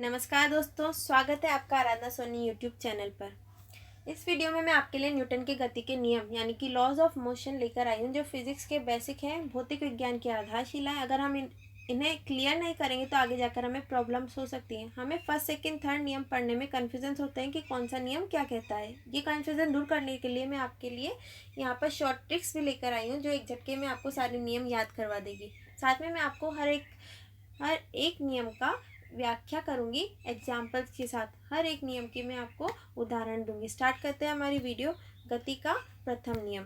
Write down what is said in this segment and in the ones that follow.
नमस्कार दोस्तों, स्वागत है आपका आराधना सोनी यूट्यूब चैनल पर। इस वीडियो में मैं आपके लिए न्यूटन के गति के नियम यानी कि लॉज ऑफ मोशन लेकर आई हूँ, जो फिजिक्स के बेसिक हैं, भौतिक विज्ञान की आधारशिला है। अगर हम इन्हें क्लियर नहीं करेंगे तो आगे जाकर हमें प्रॉब्लम्स हो सकती हैं। हमें फर्स्ट सेकंड थर्ड नियम पढ़ने में कन्फ्यूजन होते हैं कि कौन सा नियम क्या कहता है। ये कन्फ्यूजन दूर करने के लिए मैं आपके लिए यहाँ पर शॉर्ट ट्रिक्स भी लेकर आई हूँ, जो एक झटके में आपको सारे नियम याद करवा देगी। साथ में मैं आपको हर एक नियम का व्याख्या करूंगी एग्जाम्पल्स के साथ। हर एक नियम की मैं आपको उदाहरण दूंगी। स्टार्ट करते हैं हमारी वीडियो। गति का प्रथम नियम।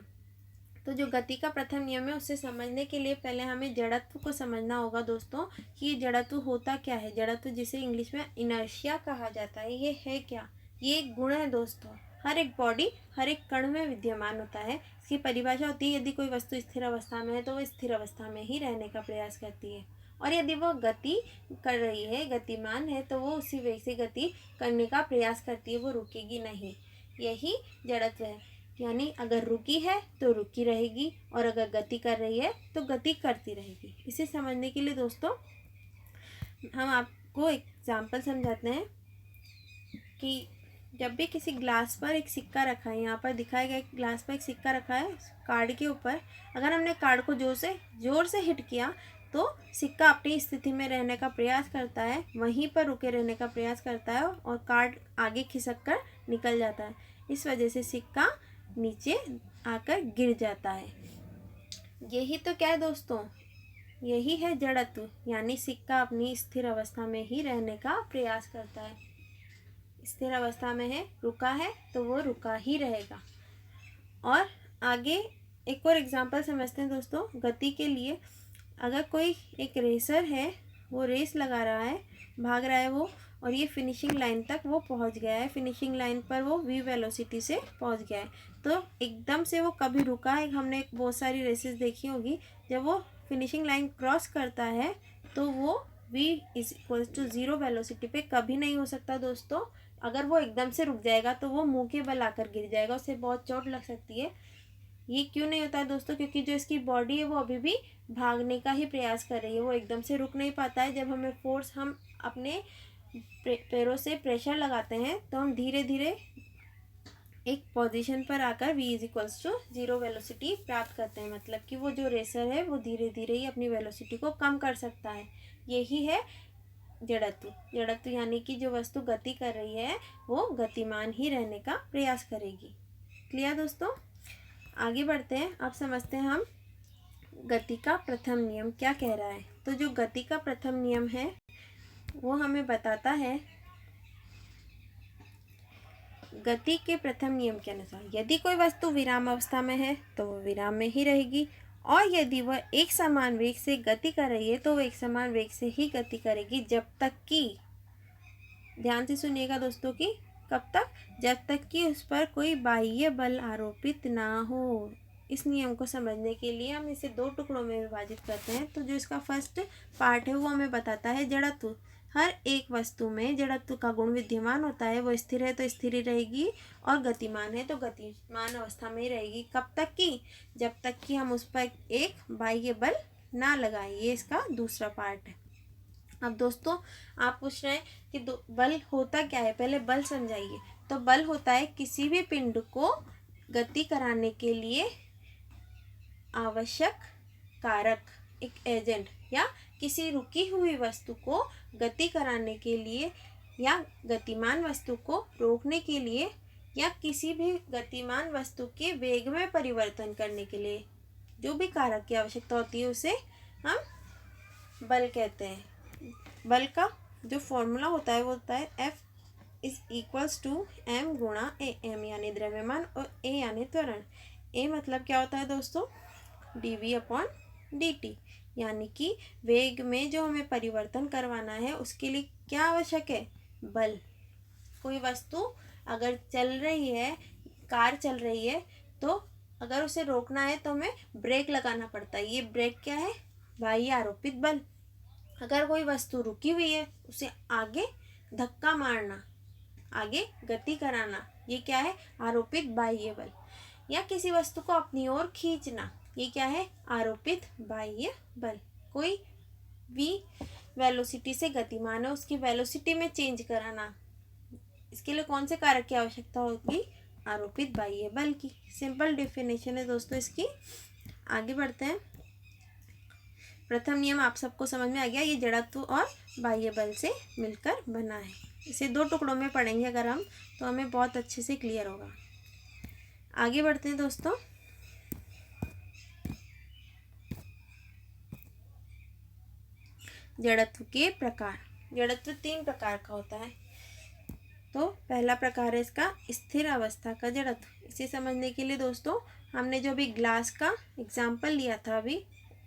तो जो गति का प्रथम नियम है उसे समझने के लिए पहले हमें जड़त्व को समझना होगा दोस्तों, कि ये जड़त्व होता क्या है। जड़त्व जिसे इंग्लिश में इनर्शिया कहा जाता है, ये है क्या? ये एक गुण है दोस्तों। हर एक बॉडी, हर एक कण में विद्यमान होता है। इसकी परिभाषा होती है, यदि कोई वस्तु स्थिर अवस्था में है तो वह स्थिर अवस्था में ही रहने का प्रयास करती है, और यदि वह गति कर रही है, गतिमान है, तो वो उसी वेग से गति करने का प्रयास करती है, वो रुकेगी नहीं। यही जड़त्व है। यानी अगर रुकी है तो रुकी रहेगी, और अगर गति कर रही है तो गति करती रहेगी। इसे समझने के लिए दोस्तों हम आपको एग्जाम्पल समझाते हैं कि जब भी किसी ग्लास पर एक सिक्का रखा है, यहाँ पर दिखाया गया ग्लास पर एक सिक्का रखा है कार्ड के ऊपर, अगर हमने कार्ड को जोर से हिट किया तो सिक्का अपनी स्थिति में रहने का प्रयास करता है, वहीं पर रुके रहने का प्रयास करता है, और कार्ड आगे खिसक कर निकल जाता है। इस वजह से सिक्का नीचे आकर गिर जाता है। यही तो क्या है दोस्तों, यही है जड़त्व, यानी सिक्का अपनी स्थिर अवस्था में ही रहने का प्रयास करता है। स्थिर अवस्था में है, रुका है, तो वो रुका ही रहेगा। और आगे एक और एग्जांपल समझते हैं दोस्तों गति के लिए। अगर कोई एक रेसर है, वो रेस लगा रहा है, भाग रहा है वो, और ये फिनिशिंग लाइन तक वो पहुंच गया है। फिनिशिंग लाइन पर वो v वेलोसिटी से पहुंच गया है, तो एकदम से वो कभी रुका है। हमने बहुत सारी रेसेस देखी होगी, जब वो फिनिशिंग लाइन क्रॉस करता है तो वो v = 0 वेलोसिटी पे कभी नहीं हो सकता दोस्तों। अगर वो एकदम से रुक जाएगा तो वो मुंह के बल आकर गिर जाएगा, उससे बहुत चोट लग सकती है। ये क्यों नहीं होता है दोस्तों? क्योंकि जो इसकी बॉडी है वो अभी भी भागने का ही प्रयास कर रही है, वो एकदम से रुक नहीं पाता है। जब हम अपने पैरों से प्रेशर लगाते हैं तो हम धीरे धीरे एक पोजीशन पर आकर v = 0 वेलोसिटी प्राप्त करते हैं। मतलब कि वो जो रेसर है वो धीरे धीरे ही अपनी वेलोसिटी को कम कर सकता है। यही है जड़त्व। जड़त्व यानी कि जो वस्तु गति कर रही है वो गतिमान ही रहने का प्रयास करेगी। क्लियर दोस्तों? आगे बढ़ते हैं। अब समझते हैं हम गति का प्रथम नियम क्या कह रहा है। तो जो गति का प्रथम नियम है वो हमें बताता है, गति के प्रथम नियम के अनुसार यदि कोई वस्तु विराम अवस्था में है तो वह विराम में ही रहेगी, और यदि वह एक समान वेग से गति कर रही है तो वह एक समान वेग से ही गति करेगी, जब तक कि, ध्यान से सुनिएगा दोस्तों, कि कब तक? जब तक कि उस पर कोई बाह्य बल आरोपित ना हो। इस नियम को समझने के लिए हम इसे दो टुकड़ों में विभाजित करते हैं। तो जो इसका फर्स्ट पार्ट है वो हमें बताता है जड़त्व। हर एक वस्तु में जड़त्व का गुण विद्यमान होता है। वो स्थिर है तो स्थिर ही रहेगी, और गतिमान है तो गतिमान अवस्था में ही रहेगी। कब तक की? जब तक कि हम उस पर एक बाह्य बल ना लगाएं। ये इसका दूसरा पार्ट है। अब दोस्तों आप पूछ रहे हैं कि बल होता क्या है, पहले बल समझाइए। तो बल होता है किसी भी पिंड को गति कराने के लिए आवश्यक कारक, एक एजेंट, या किसी रुकी हुई वस्तु को गति कराने के लिए, या गतिमान वस्तु को रोकने के लिए, या किसी भी गतिमान वस्तु के वेग में परिवर्तन करने के लिए जो भी कारक की आवश्यकता होती है उसे हम बल कहते हैं। बल का जो फॉर्मूला होता है वो होता है F = m गुणा a, m यानी द्रव्यमान और a यानी त्वरण। a मतलब क्या होता है दोस्तों? dv/dt, यानी कि वेग में जो हमें परिवर्तन करवाना है उसके लिए क्या आवश्यक है? बल। कोई वस्तु अगर चल रही है, कार चल रही है, तो अगर उसे रोकना है तो हमें ब्रेक लगाना पड़ता है। ये ब्रेक क्या है? बाह्य आरोपित बल। अगर कोई वस्तु रुकी हुई है उसे आगे धक्का मारना, आगे गति कराना, ये क्या है? आरोपित बाह्य बल। या किसी वस्तु को अपनी ओर खींचना, ये क्या है? आरोपित बाह्य बल। कोई भी वेलोसिटी से गतिमान है, उसकी वेलोसिटी में चेंज कराना, इसके लिए कौन से कारक की आवश्यकता होगी? आरोपित बाह्य बल की। सिंपल डेफिनेशन है दोस्तों इसकी। आगे बढ़ते हैं। प्रथम नियम आप सबको समझ में आ गया, ये जड़त्व और बाह्य बल से मिलकर बना है। इसे 2 टुकड़ों में पढ़ेंगे अगर हम, तो हमें बहुत अच्छे से क्लियर होगा। आगे बढ़ते हैं दोस्तों। जड़त्व के प्रकार। जड़त्व 3 प्रकार का होता है। तो पहला प्रकार है इसका स्थिर अवस्था का जड़त्व। इसे समझने के लिए दोस्तों हमने जो भी ग्लास का एग्जाम्पल लिया था अभी,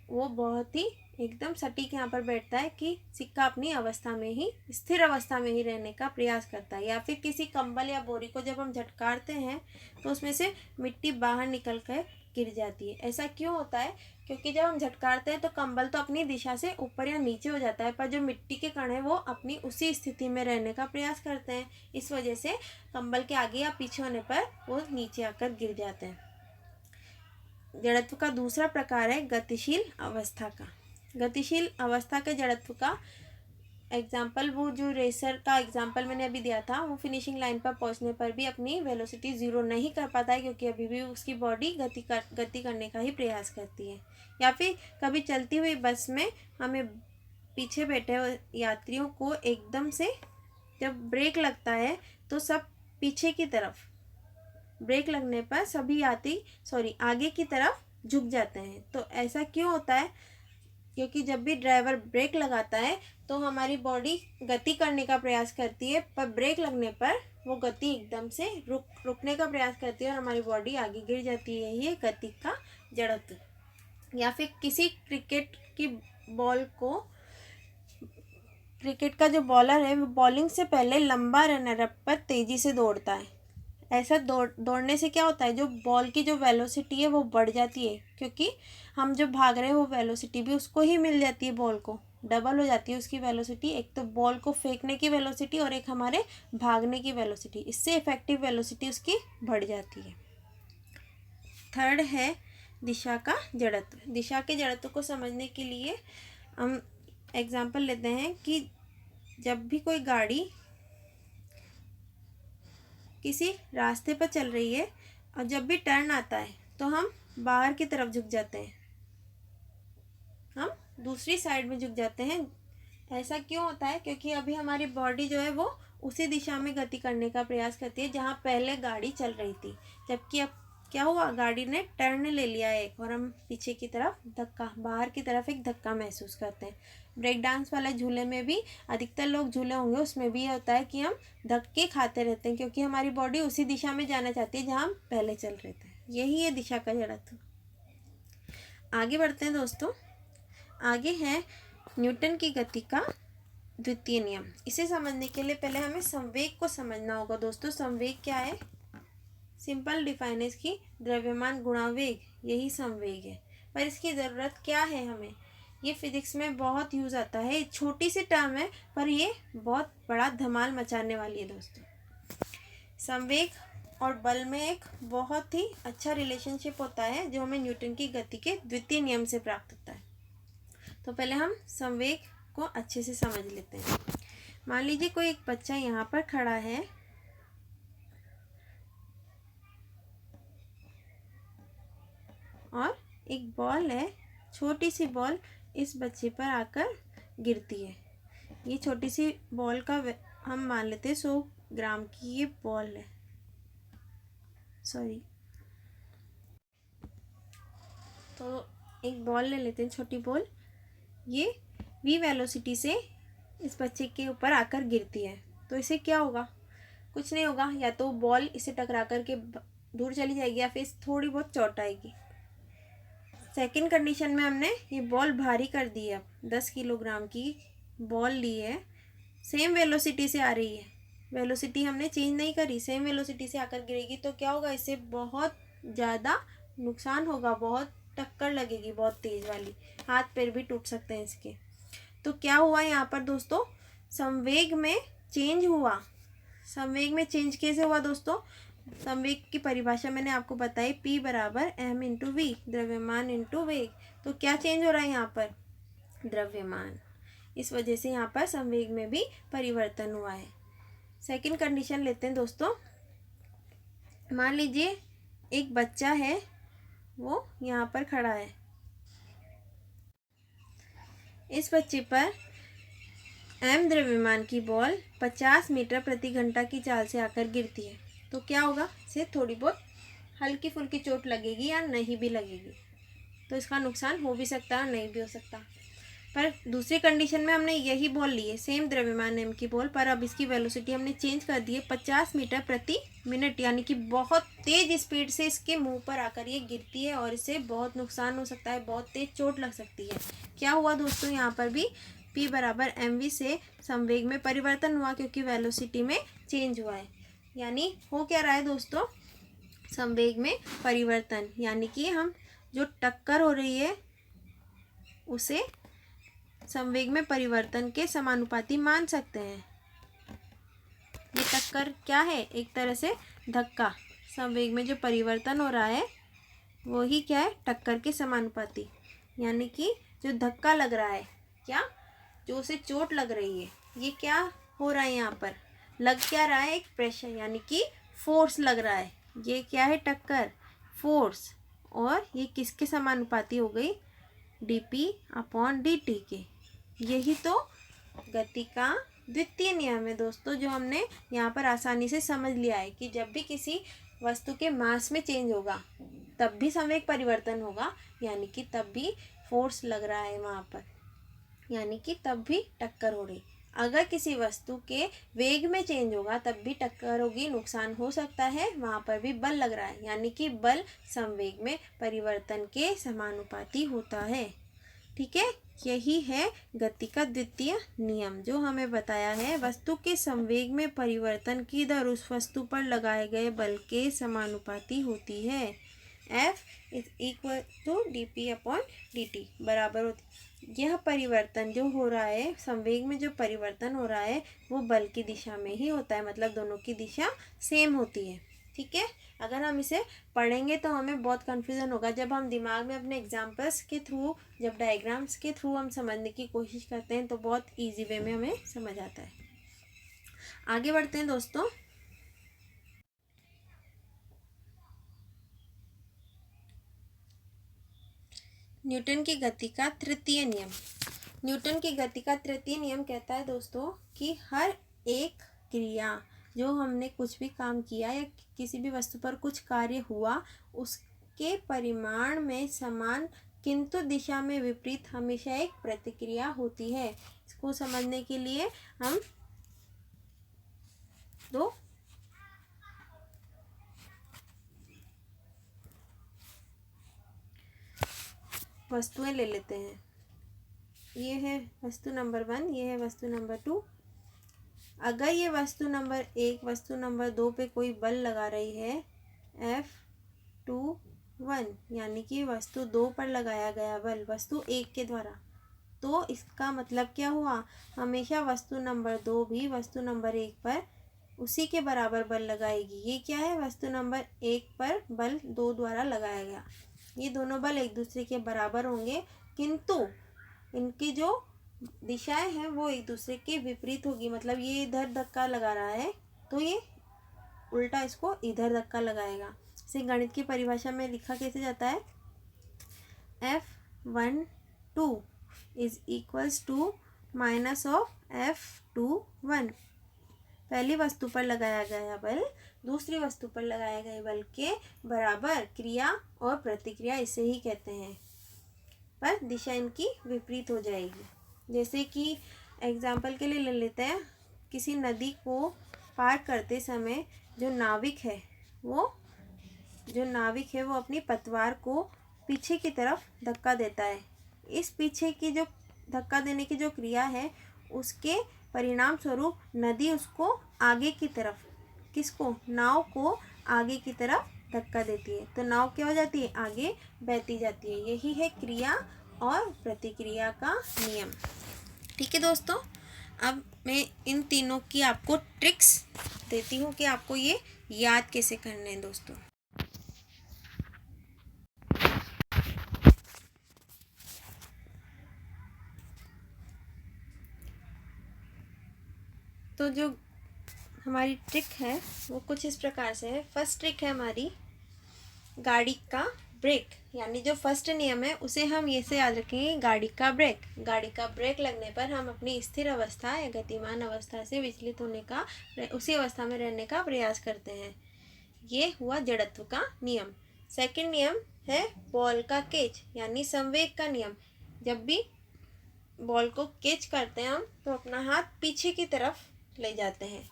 वो बहुत ही एकदम सटीक यहाँ पर बैठता है कि सिक्का अपनी अवस्था में ही, स्थिर अवस्था में ही रहने का प्रयास करता है। या फिर किसी कंबल या बोरी को जब हम झटकारते हैं तो उसमें से मिट्टी बाहर निकल कर गिर जाती है। ऐसा क्यों होता है? क्योंकि जब हम झटकारते हैं तो कंबल तो अपनी दिशा से ऊपर या नीचे हो जाता है, पर जो मिट्टी के कण हैं वो अपनी उसी स्थिति में रहने का प्रयास करते हैं। इस वजह से कंबल के आगे या पीछे होने पर वो नीचे आकर गिर जाते हैं। जड़त्व का दूसरा प्रकार है गतिशील अवस्था का। गतिशील अवस्था के जड़त्व का एग्जाम्पल, वो जो रेसर का एग्जाम्पल मैंने अभी दिया था, वो फिनिशिंग लाइन पर पहुंचने पर भी अपनी वेलोसिटी 0 नहीं कर पाता है, क्योंकि अभी भी उसकी बॉडी गति करने का ही प्रयास करती है। या फिर कभी चलती हुई बस में हमें पीछे बैठे यात्रियों को एकदम से जब ब्रेक लगता है तो सब पीछे की तरफ, ब्रेक लगने पर सभी यात्री आगे की तरफ झुक जाते हैं। तो ऐसा क्यों होता है? क्योंकि जब भी ड्राइवर ब्रेक लगाता है तो हमारी बॉडी गति करने का प्रयास करती है, पर ब्रेक लगने पर वो गति एकदम से रुकने का प्रयास करती है और हमारी बॉडी आगे गिर जाती है। ये गति का जड़त्व। या फिर किसी क्रिकेट की बॉल को, क्रिकेट का जो बॉलर है वो बॉलिंग से पहले लंबा रनर अप पर तेजी से दौड़ता है। ऐसा दौड़ने से क्या होता है? जो बॉल की जो वेलोसिटी है वो बढ़ जाती है, क्योंकि हम जो भाग रहे हैं वो वेलोसिटी भी उसको ही मिल जाती है, बॉल को डबल हो जाती है उसकी वेलोसिटी। एक तो बॉल को फेंकने की वेलोसिटी और एक हमारे भागने की वेलोसिटी, इससे इफेक्टिव वेलोसिटी उसकी बढ़ जाती है। थर्ड है दिशा का जड़त्व। दिशा के जड़त्व को समझने के लिए हम एग्जाम्पल लेते हैं कि जब भी कोई गाड़ी किसी रास्ते पर चल रही है और जब भी टर्न आता है तो हम बाहर की तरफ झुक जाते हैं, हम दूसरी साइड में झुक जाते हैं। ऐसा क्यों होता है? क्योंकि अभी हमारी बॉडी जो है वो उसी दिशा में गति करने का प्रयास करती है जहाँ पहले गाड़ी चल रही थी, जबकि अब क्या हुआ, गाड़ी ने टर्न ले लिया एक और हम पीछे की तरफ धक्का, बाहर की तरफ एक धक्का महसूस करते हैं। ब्रेक डांस वाले झूले में भी अधिकतर लोग झूले होंगे, उसमें भी ये होता है कि हम धक्के खाते रहते हैं, क्योंकि हमारी बॉडी उसी दिशा में जाना चाहती है जहाँ हम पहले चल रहे थे। यही है दिशा का जड़त्व। आगे बढ़ते हैं दोस्तों। आगे है न्यूटन की गति का द्वितीय नियम। इसे समझने के लिए पहले हमें संवेग को समझना होगा दोस्तों। संवेग क्या है? सिंपल डिफाइन है इसकी, द्रव्यमान गुणा वेग, यही संवेग है। पर इसकी ज़रूरत क्या है हमें? ये फिजिक्स में बहुत यूज़ आता है। छोटी सी टर्म है पर ये बहुत बड़ा धमाल मचाने वाली है दोस्तों। संवेग और बल में एक बहुत ही अच्छा रिलेशनशिप होता है जो हमें न्यूटन की गति के द्वितीय नियम से प्राप्त होता है। तो पहले हम संवेग को अच्छे से समझ लेते हैं। मान लीजिए कोई एक बच्चा यहाँ पर खड़ा है और एक बॉल है, छोटी सी बॉल इस बच्चे पर आकर गिरती है। ये छोटी सी बॉल का हम मान लेते हैं 100 ग्राम की ये बॉल है, तो एक बॉल ले लेते हैं, छोटी बॉल, ये v वेलोसिटी से इस बच्चे के ऊपर आकर गिरती है। तो इसे क्या होगा? कुछ नहीं होगा, या तो बॉल इसे टकरा करके दूर चली जाएगी या फिर थोड़ी बहुत चोट आएगी। सेकंड कंडीशन में हमने ये बॉल भारी कर दी है, अब 10 किलोग्राम की बॉल ली है, सेम वेलोसिटी से आ रही है, वेलोसिटी हमने चेंज नहीं करी, सेम वेलोसिटी से आकर गिरेगी। तो क्या होगा? इससे बहुत ज़्यादा नुकसान होगा, बहुत टक्कर लगेगी, बहुत तेज़ वाली, हाथ पैर भी टूट सकते हैं इसके। तो क्या हुआ यहाँ पर दोस्तों? संवेग में चेंज हुआ। संवेग में चेंज कैसे हुआ दोस्तों? संवेग की परिभाषा मैंने आपको बताई, P बराबर m इंटू वी, द्रव्यमान इंटू वेग। तो क्या चेंज हो रहा है यहाँ पर? द्रव्यमान। इस वजह से यहाँ पर संवेग में भी परिवर्तन हुआ है। सेकंड कंडीशन लेते हैं दोस्तों। मान लीजिए एक बच्चा है, वो यहाँ पर खड़ा है। इस बच्चे पर m द्रव्यमान की बॉल 50 मीटर प्रति घंटा की चाल से आकर गिरती है, तो क्या होगा? इसे थोड़ी बहुत हल्की फुल्की चोट लगेगी या नहीं भी लगेगी, तो इसका नुकसान हो भी सकता है, नहीं भी हो सकता। पर दूसरी कंडीशन में हमने यही बॉल ली है, सेम द्रव्यमान m की बॉल, पर अब इसकी वेलोसिटी हमने चेंज कर दी है 50 मीटर प्रति मिनट, यानी कि बहुत तेज स्पीड से इसके मुंह पर आकर ये गिरती है और इससे बहुत नुकसान हो सकता है, बहुत तेज चोट लग सकती है। क्या हुआ दोस्तों? यहाँ पर भी P बराबर mv से संवेग में परिवर्तन हुआ, क्योंकि वेलोसिटी में चेंज हुआ है। यानी हो क्या रहा है दोस्तों? संवेग में परिवर्तन, यानी कि हम जो टक्कर हो रही है उसे संवेग में परिवर्तन के समानुपाती मान सकते हैं। ये टक्कर क्या है? एक तरह से धक्का। संवेग में जो परिवर्तन हो रहा है वो ही क्या है? टक्कर के समानुपाती। यानी कि जो धक्का लग रहा है, क्या जो उसे चोट लग रही है, ये क्या हो रहा है? यहाँ पर लग क्या रहा है? एक प्रेशर, यानी कि फोर्स लग रहा है। ये क्या है? टक्कर, फोर्स। और ये किसके समानुपाती हो गई? dp/dt के। यही तो गति का द्वितीय नियम है दोस्तों, जो हमने यहाँ पर आसानी से समझ लिया है कि जब भी किसी वस्तु के मास में चेंज होगा तब भी संवेग परिवर्तन होगा, यानी कि तब भी फोर्स लग रहा है वहाँ पर, यानी कि तब भी टक्कर हो रही। अगर किसी वस्तु के वेग में चेंज होगा तब भी टक्कर होगी, नुकसान हो सकता है, वहाँ पर भी बल लग रहा है, यानी कि बल संवेग में परिवर्तन के समानुपाती होता है। ठीक है, यही है गति का द्वितीय नियम, जो हमें बताया है वस्तु के संवेग में परिवर्तन की दर उस वस्तु पर लगाए गए बल के समानुपाती होती है। F = dp/dt बराबर होती। यह परिवर्तन जो हो रहा है, संवेग में जो परिवर्तन हो रहा है, वो बल की दिशा में ही होता है, मतलब दोनों की दिशा सेम होती है। ठीक है, अगर हम इसे पढ़ेंगे तो हमें बहुत कन्फ्यूज़न होगा। जब हम दिमाग में अपने एग्जाम्पल्स के थ्रू, जब डायग्राम्स के थ्रू हम समझने की कोशिश करते हैं तो बहुत ईजी वे में हमें समझ आता है। आगे बढ़ते हैं दोस्तों। न्यूटन की गति का तृतीय नियम। न्यूटन की गति का तृतीय नियम कहता है दोस्तों कि हर एक क्रिया, जो हमने कुछ भी काम किया या किसी भी वस्तु पर कुछ कार्य हुआ, उसके परिमाण में समान किंतु दिशा में विपरीत हमेशा एक प्रतिक्रिया होती है। इसको समझने के लिए हम दो वस्तुएं ले लेते हैं। ये है वस्तु नंबर 1, ये है वस्तु नंबर 2। अगर ये वस्तु नंबर 1 वस्तु नंबर 2 पे कोई बल लगा रही है F21, यानी कि वस्तु 2 पर लगाया गया बल वस्तु 1 के द्वारा, तो इसका मतलब क्या हुआ? हमेशा वस्तु नंबर 2 भी वस्तु नंबर 1 पर उसी के बराबर बल लगाएगी। ये क्या है? वस्तु नंबर 1 पर बल 2 द्वारा लगाया गया। ये दोनों बल एक दूसरे के बराबर होंगे, किंतु इनकी जो दिशाएं हैं वो एक दूसरे के विपरीत होगी। मतलब ये इधर धक्का लगा रहा है तो ये उल्टा इसको इधर धक्का लगाएगा। इसे गणित की परिभाषा में लिखा कैसे जाता है? F12 = minus of F21। पहली वस्तु पर लगाया गया बल दूसरी वस्तु पर लगाए गए बल के बराबर। क्रिया और प्रतिक्रिया इसे ही कहते हैं, पर दिशा इनकी विपरीत हो जाएगी। जैसे कि एग्जाम्पल के लिए ले लेते हैं, किसी नदी को पार करते समय जो नाविक है वो अपनी पतवार को पीछे की तरफ धक्का देता है। इस पीछे की जो धक्का देने की जो क्रिया है, उसके परिणाम स्वरूप नदी उसको आगे की तरफ, किसको? नाव को आगे की तरफ धक्का देती है, तो नाव क्या हो जाती है? आगे बहती जाती है। यही है क्रिया और प्रतिक्रिया का नियम। ठीक है दोस्तों, अब मैं इन तीनों की आपको ट्रिक्स देती हूँ कि आपको ये याद कैसे करने हैं दोस्तों। तो जो हमारी ट्रिक है वो कुछ इस प्रकार से है। फर्स्ट ट्रिक है हमारी गाड़ी का ब्रेक, यानी जो फर्स्ट नियम है उसे हम ये से याद रखेंगे, गाड़ी का ब्रेक। गाड़ी का ब्रेक लगने पर हम अपनी स्थिर अवस्था या गतिमान अवस्था से विचलित होने का, उसी अवस्था में रहने का प्रयास करते हैं। ये हुआ जड़त्व का नियम। सेकंड नियम है बॉल का कैच, यानी संवेग का नियम। जब भी बॉल को कैच करते हैं हम तो अपना हाथ पीछे की तरफ ले जाते हैं।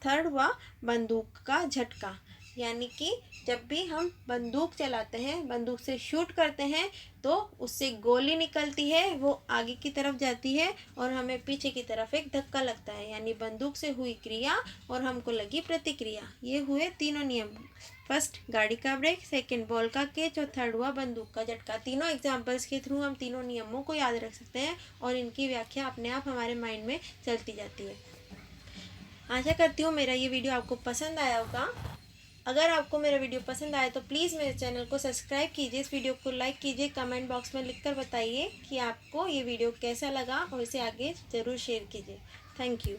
थर्ड हुआ बंदूक का झटका, यानी कि जब भी हम बंदूक चलाते हैं, बंदूक से शूट करते हैं तो उससे गोली निकलती है, वो आगे की तरफ जाती है और हमें पीछे की तरफ एक धक्का लगता है, यानी बंदूक से हुई क्रिया और हमको लगी प्रतिक्रिया। ये हुए तीनों नियम। फर्स्ट गाड़ी का ब्रेक, सेकंड बॉल का कैच और थर्ड हुआ बंदूक का झटका। तीनों एग्जाम्पल्स के थ्रू हम तीनों नियमों को याद रख सकते हैं और इनकी व्याख्या अपने आप हमारे माइंड में चलती जाती है। आशा करती हूँ मेरा ये वीडियो आपको पसंद आया होगा। अगर आपको मेरा वीडियो पसंद आए तो प्लीज़ मेरे चैनल को सब्सक्राइब कीजिए, इस वीडियो को लाइक कीजिए, कमेंट बॉक्स में लिखकर बताइए कि आपको ये वीडियो कैसा लगा और इसे आगे ज़रूर शेयर कीजिए। Thank you.